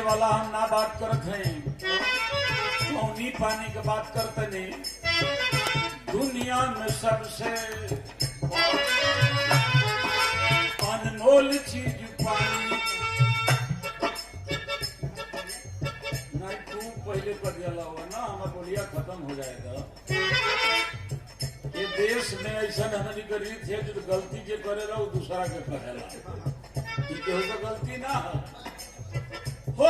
वाला हम ना बात करत हैं, कौनी पानी की बात करते नहीं। दुनिया में सबसे अनमोल चीज पानी। नहीं तू पहले कर दिया हुआ ना, हमारा बोलिया खत्म हो जाएगा। ये देश में ऐसा हमारी गरीब थे जो गलती जो करेगा वो दूसरा के कहेला, केहू का गलती ना हो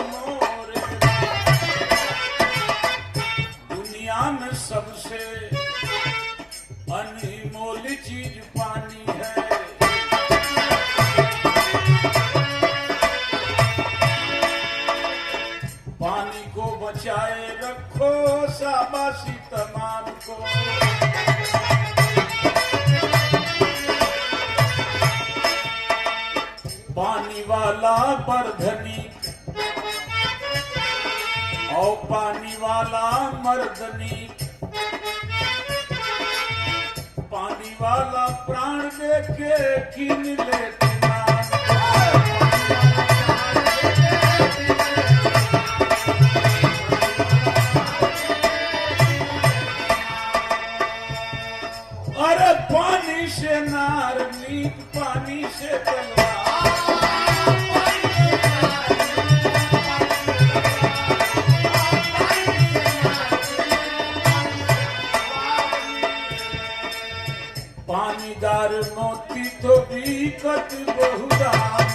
मोरे। दुनिया में सबसे अनमोल चीज पानी है। पानी को बचाए रखो शाबाशी तमाम को। पानी वाला बरधनी और पानी वाला मर्दनी। पानी वाला प्राण दे के किन लेते अरे पानी से नार मीत, पानी से तलवार। पानीदार मोती तो बीकत बहुदाम।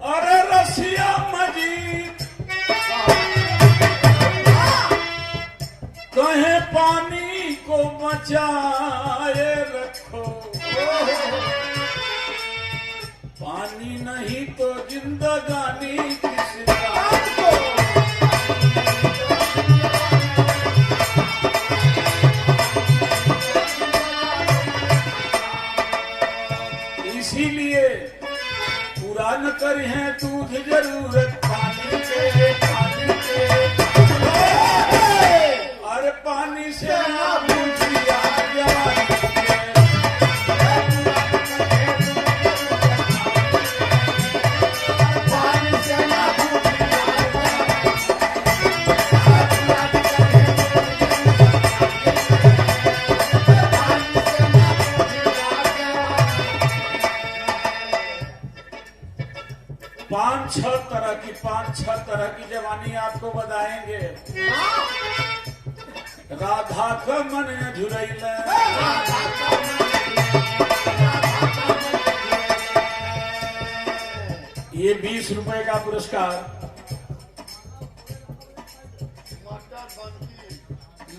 अरे रसिया मजीद कहे पानी को बचाए रखो। पानी नहीं तो जिंदगानी किस काम को। इसीलिए पूरा न करी है दूध जरूरत पानी के, पानी के। अरे पानी से ना पूछिया जवानी। पांच छह तरह की जवानी आपको बताएंगे। राधा का मन झुरैले, ये 20 रुपए का पुरस्कार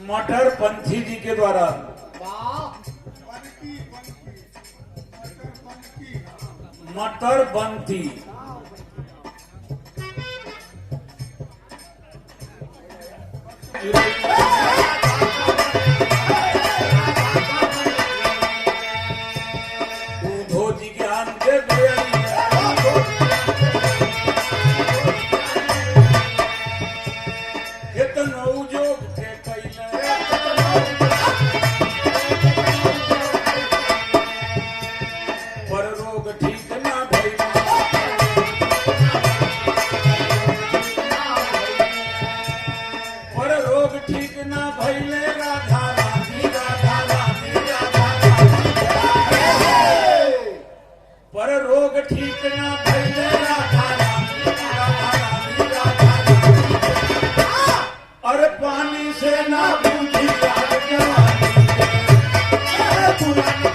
मटर पंथी जी के द्वारा। मटर बंती धोजी ज्ञान दे कितनो जोग थे कैले। पर रोग ठीक ना भइले। पर रोग ठीक ना भइले। राधा रानी, राधा रानी, राधा रानी। पर रोग ठीक ना भइले। राधा रानी, राधा रानी, राधा रानी। अरे पानी से ना बूझी याद जवानी। पुरानी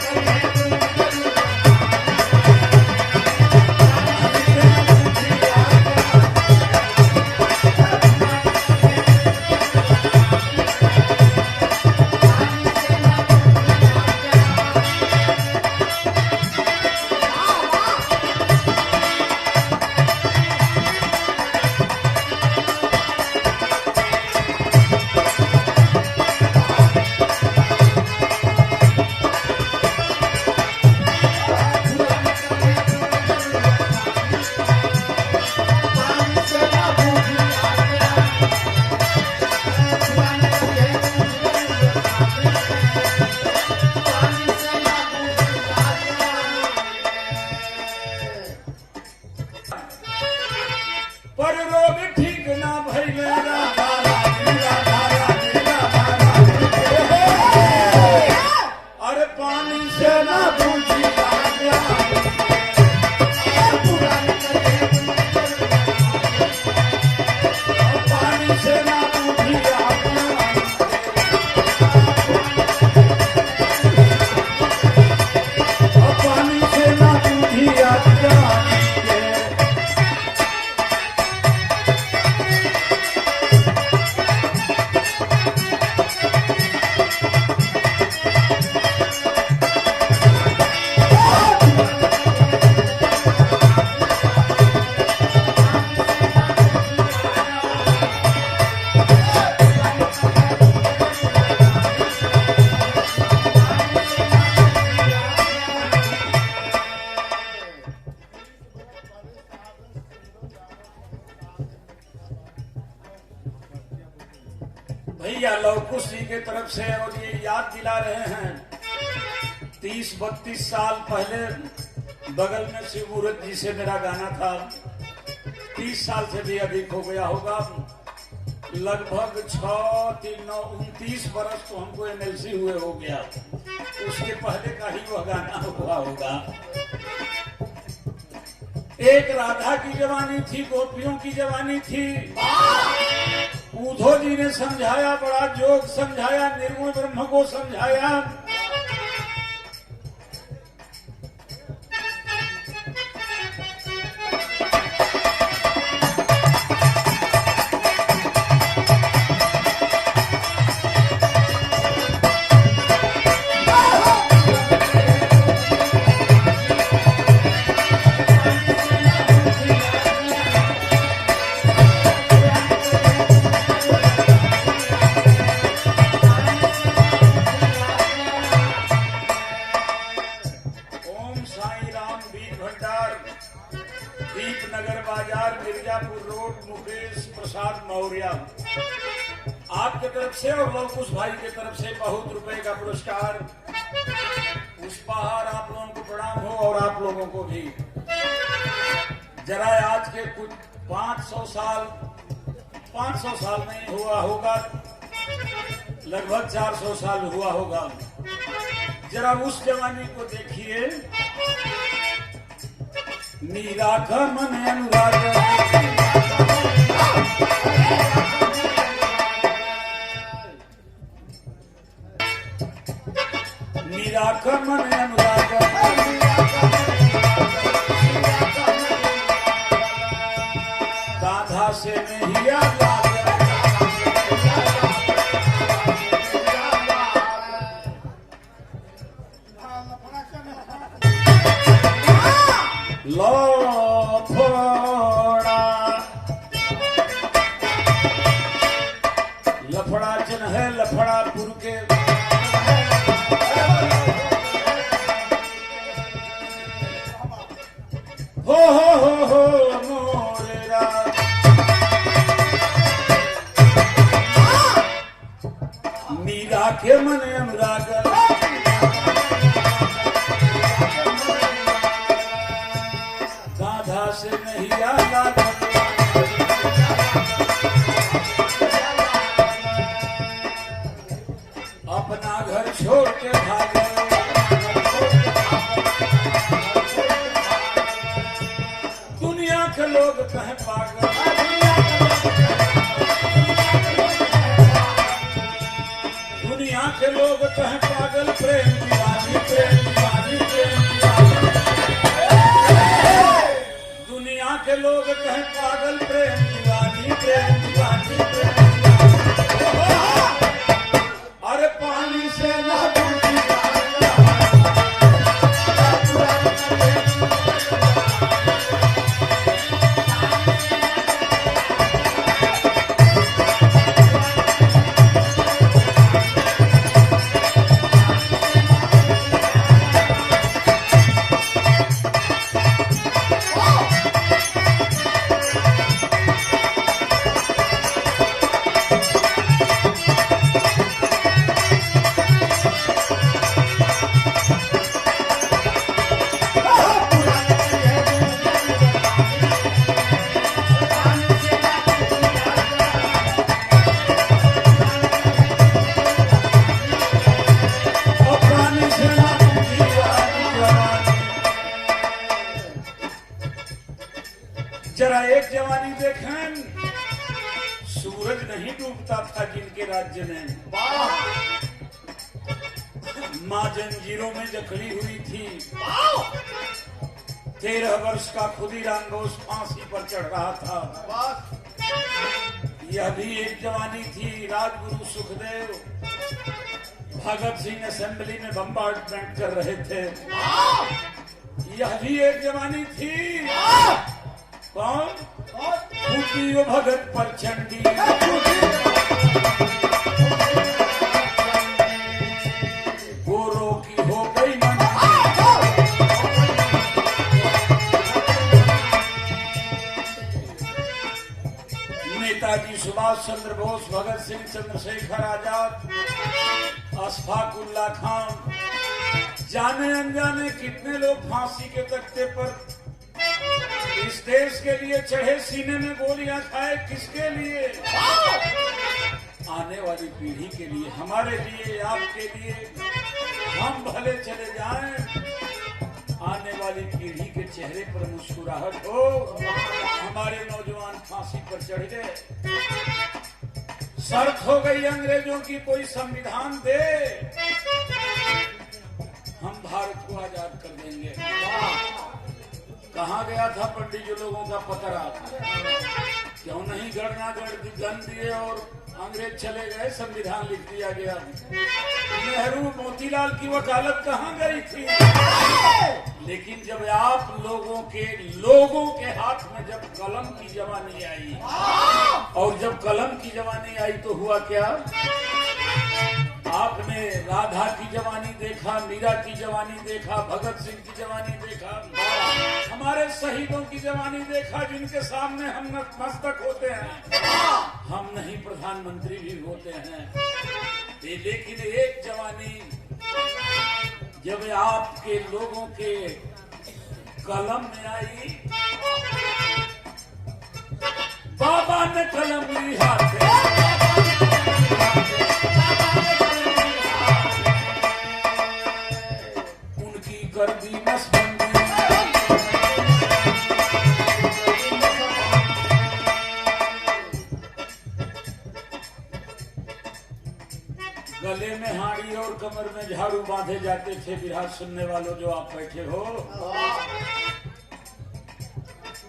भैया लवकुश जी के तरफ से और ये याद दिला रहे हैं 30-32 साल पहले बगल में शिवमूर्त जी से मेरा गाना था। 30 साल से भी अधिक हो गया होगा, लगभग 6-3-9-29 बरस तो हमको एमएलसी हुए हो गया। उसके पहले का ही वह गाना हुआ होगा। एक राधा की जवानी थी, गोपियों की जवानी थी। उद्धव जी ने समझाया, बड़ा जोग समझाया, निर्गुण ब्रह्म को समझाया। आपके तरफ से और लवकुश भाई के तरफ से बहुत रुपए का पुरस्कार। पुष्पहार आप लोगों को प्रणाम हो और आप लोगों को भी। जरा आज के कुछ 500 साल नहीं हुआ होगा, लगभग 400 साल हुआ होगा। जरा उस जवानी को देखिए। मीरा का मन अनुराग, मीरा का मन अनुराग, राधा से नहीं आगा। लफड़ा जन है लफड़ापुर के, हो मोरेरा। मीरा के मन अनुराग, राधा से नहीं आगा। अपना घर छोड़ के भागे, दुनिया के लोग कहें पागल, दुनिया के लोग कहें पागल। प्रेम दीवानी, प्रेम दीवानी, प्रेम दीवानी। दुनिया के लोग कहें पागल, प्रेम दीवानी, प्रेम दीवानी, प्रेम दीवानी। अरे पानी से ना जरा एक जवानी देखें। सूरज नहीं डूबता था जिनके राज्य में, माँ जंजीरों में जकड़ी हुई थी। 13 वर्ष का खुदीराम बोस फांसी पर चढ़ रहा था। यह भी एक जवानी थी। राजगुरु सुखदेव भगत सिंह असेंबली में बम्बार्डमेंट कर रहे थे। यह भी एक जवानी थी। कौन? फूटी वो भगत पर चंडी, गोरों की हो गई मन। नेताजी सुभाष सुभाष चंद्र बोस, भगत सिंह, चंद्रशेखर आजाद, अशफाक उल्लाह खान, जाने अनजाने कितने लोग फांसी के तख्ते पर इस देश के लिए चढ़े, सीने में गोलियां खाए। किसके लिए? आने वाली पीढ़ी के लिए, हमारे लिए, आपके लिए। हम भले चले जाएं, आने वाली पीढ़ी के चेहरे पर मुस्कुराहट हो। हमारे नौजवान फांसी पर चढ़ गए, शर्त हो गई अंग्रेजों की, कोई संविधान दे, हम भारत को आजाद कर देंगे। कहाँ गया था पंडित जी लोगों का पतरा? क्यों नहीं गण दिए और अंग्रेज चले गए, संविधान लिख दिया गया। नेहरू मोतीलाल की वकालत कहाँ गई थी? लेकिन जब आप लोगों के हाथ में जब कलम की जवानी आई, और जब कलम की जवानी आई तो हुआ क्या? आपने राधा की जवानी देखा, मीरा की जवानी देखा, भगत सिंह की जवानी देखा, हमारे शहीदों की जवानी देखा, जिनके सामने हम नतमस्तक होते हैं। हम नहीं प्रधानमंत्री भी होते हैं, लेकिन एक जवानी जब आपके लोगों के कलम में आई, बाबा ने कलम ली हाथ में, उनकी कर दी नसबंदी। गले में हाड़ी और कमर में झाड़ू बांधे जाते थे। बिहार सुनने वालों जो आप बैठे हो,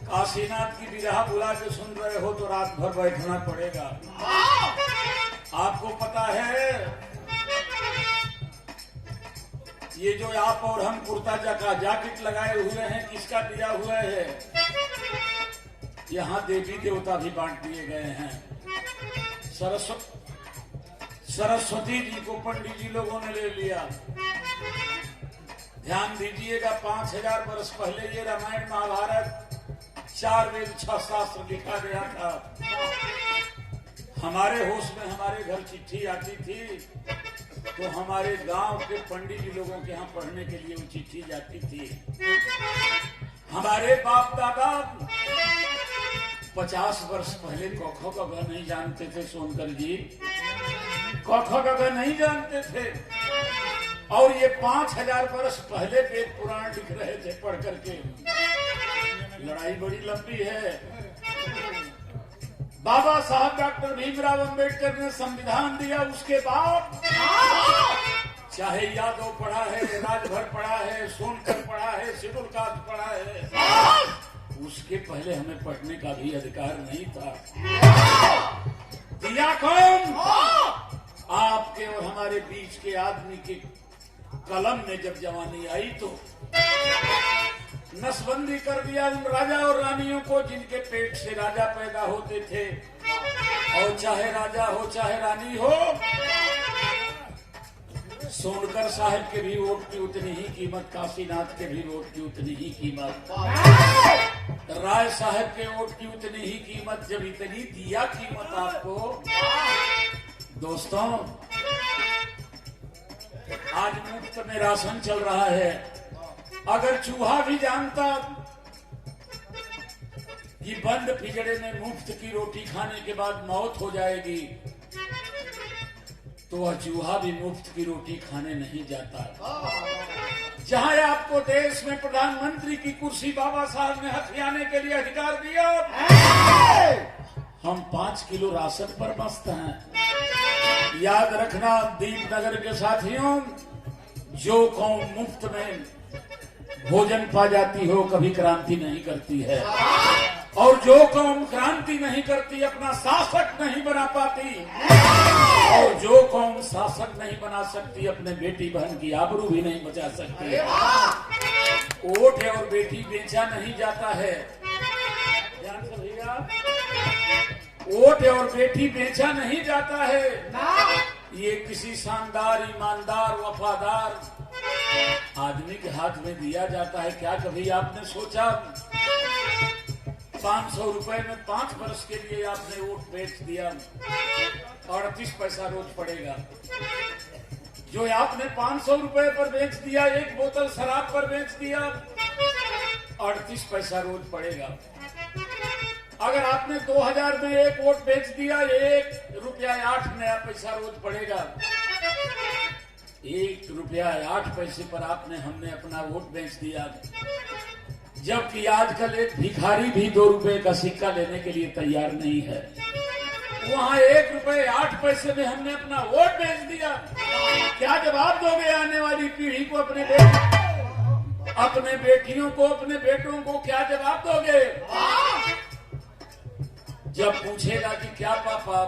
काशीनाथ की बिरहा बुला के सुन रहे हो तो रात भर बैठना पड़ेगा। आपको पता है ये जो आप और हम कुर्ता जैकेट लगाए हुए हैं, किसका दिया हुआ है? यहाँ देवी देवता भी बांट दिए गए हैं। सरस्वती जी को पंडित जी लोगों ने ले लिया। ध्यान दीजिएगा, 5000 वर्ष पहले ये रामायण महाभारत 4 वेद 6 शास्त्र लिखा गया था। हमारे होश में हमारे घर चिट्ठी आती थी तो हमारे गांव के पंडित जी लोगों के यहाँ पढ़ने के लिए वो चिट्ठी जाती थी। हमारे बाप दादा 50 वर्ष पहले क ख ग घ नहीं जानते थे। सोनकर जी क ख ग घ नहीं जानते थे, और ये 5000 वर्ष पहले वेद पुराण लिख रहे थे पढ़ करके। लड़ाई बड़ी लंबी है। बाबा साहब डॉक्टर भीमराव अंबेडकर ने संविधान दिया, उसके बाद चाहे यादव पढ़ा है, राजभर पढ़ा है, सोनकर पढ़ा है, शेड्यूल कास्ट पढ़ा है, उसके पहले हमें पढ़ने का भी अधिकार नहीं था। दिया कौन? आपके और हमारे बीच के आदमी के कलम में जब जवानी आई तो नसबंदी कर दिया उन राजा और रानियों को जिनके पेट से राजा पैदा होते थे। और चाहे राजा हो चाहे रानी हो, सोनकर साहब के भी वोट की उतनी ही कीमत, काशीनाथ के भी वोट की उतनी ही कीमत, राय साहब के वोट की उतनी ही कीमत। जब इतनी दिया कीमत आपको, दोस्तों आज मुफ्त में राशन चल रहा है। अगर चूहा भी जानता कि बंद पिंजरे में मुफ्त की रोटी खाने के बाद मौत हो जाएगी, तो वह चूहा भी मुफ्त की रोटी खाने नहीं जाता। जहां आपको देश में प्रधानमंत्री की कुर्सी बाबा साहब ने हथियाने के लिए अधिकार दिया, हम 5 किलो राशन पर मस्त हैं। याद रखना दीपनगर के साथियों, जो कौम मुफ्त में भोजन पा जाती हो कभी क्रांति नहीं करती है, और जो कौम क्रांति नहीं करती अपना शासक नहीं बना पाती, और जो कौम शासक नहीं बना सकती अपने बेटी बहन की आबरू भी नहीं बचा सकती। वोट और बेटी बेचा नहीं जाता है, ध्यान से भैया, वोट और बेटी बेचा नहीं जाता है। ये किसी शानदार, ईमानदार, वफादार आदमी के हाथ में दिया जाता है। क्या कभी आपने सोचा 500 रुपए में 5 वर्ष के लिए आपने वोट बेच दिया, 38 पैसा रोज पड़ेगा। जो आपने 500 रुपए पर बेच दिया, एक बोतल शराब पर बेच दिया, 38 पैसा रोज पड़ेगा। अगर आपने 2000 में एक वोट बेच दिया, 1 रुपया 8 नया पैसा रोज पड़ेगा। 1 रुपया 8 पैसे पर हमने अपना वोट बेच दिया। जबकि आजकल एक भिखारी भी 2 रुपए का सिक्का लेने के लिए तैयार नहीं है। वहां 1 रुपए 8 पैसे में हमने अपना वोट बेच दिया। क्या जवाब दोगे आने वाली पीढ़ी को, अपने बेटियों को, अपने बेटों को क्या जवाब दोगे? जब पूछेगा कि क्या पापा,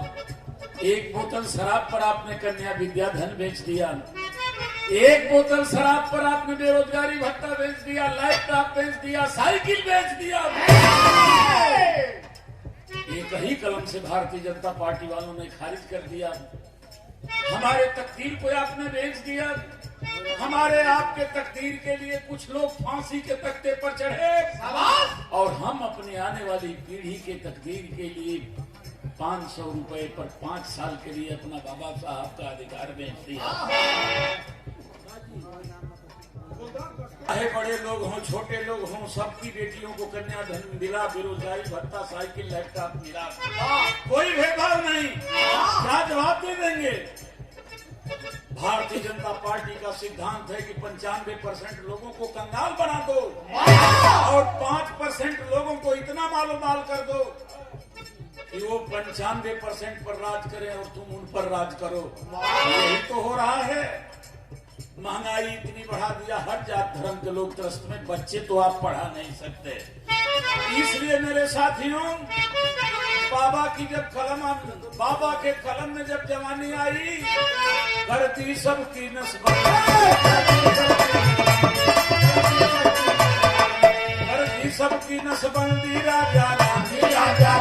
1 बोतल शराब पर आपने कन्या विद्याधन बेच दिया, 1 बोतल शराब पर आपने बेरोजगारी भत्ता बेच दिया, लैपटॉप बेच दिया, साइकिल बेच दिया। एक ही कलम से भारतीय जनता पार्टी वालों ने खारिज कर दिया। हमारे तकदीर को आपने बेच दिया। हमारे आपके तकदीर के लिए कुछ लोग फांसी के तख्ते पर चढ़े और हम अपने आने वाली पीढ़ी के तकदीर के लिए 500 रुपए पर 5 साल के लिए अपना बाबा साहब का अधिकार बेच दिया। चाहे बड़े लोग हों, छोटे लोग हों, सबकी बेटियों को कन्याधन मिला, बेरोजगारी भत्ता, साइकिल, लैपटॉप मिला, कोई भेदभाव नहीं। क्या जवाब दे देंगे? भारतीय जनता पार्टी का सिद्धांत है कि 95% लोगों को कंगाल बना दो और 5% लोगों को इतना मालोमाल कर दो कि वो 95% पर राज करें और तुम उन पर राज करो। यही तो हो रहा है। महंगाई इतनी बढ़ा दिया, हर जात धर्म के लोग त्रस्त में, बच्चे तो आप पढ़ा नहीं सकते। इसलिए मेरे साथियों, बाबा के कलम में जब जवानी आई, धरती सबकी नस्बंदी, धरती सबकी नस्बंदी, राजा गांधी, राजा